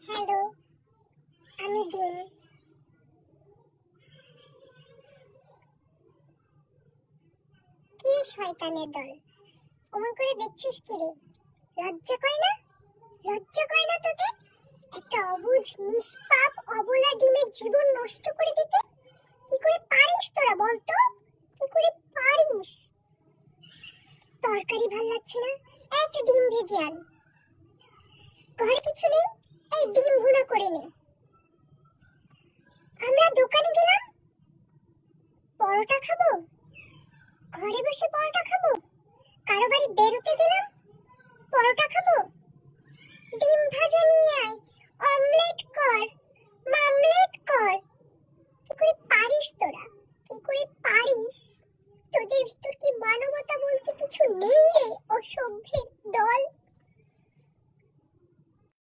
Hello, আমি ডিম। কি শয়তানের দল, অমন করে দেখছিস কি রে? লজ্জা করে না? লজ্জা করে না তোদের? একটা অবুঝ নিষ্পাপ অবলা ডিমের জীবন নষ্ট করে দিতে কি করে পারিস তোরা বলতো? কি করে পারিস? তরকারি ভাল লাগছে না, একটা ডিম ভেজে আন। ঘরে কিছু নেই, এই ডিম ভুনা করে নে। আমরা দোকানে গেলাম, পরোটা খাবো, ঘরে বসে পরোটা খাবো। কারো বাড়ি বেরোতে গেলাম, পরোটা খাবো। ডিম ভাজা নিয়ে আয়, অমলেট কর, মামলেট কর। কি করে পারিস তোরা? কি করে পারিস? তোদের ভিতর কি মানবতা বলতে কিছু নেই রে, অসভ্যের দল।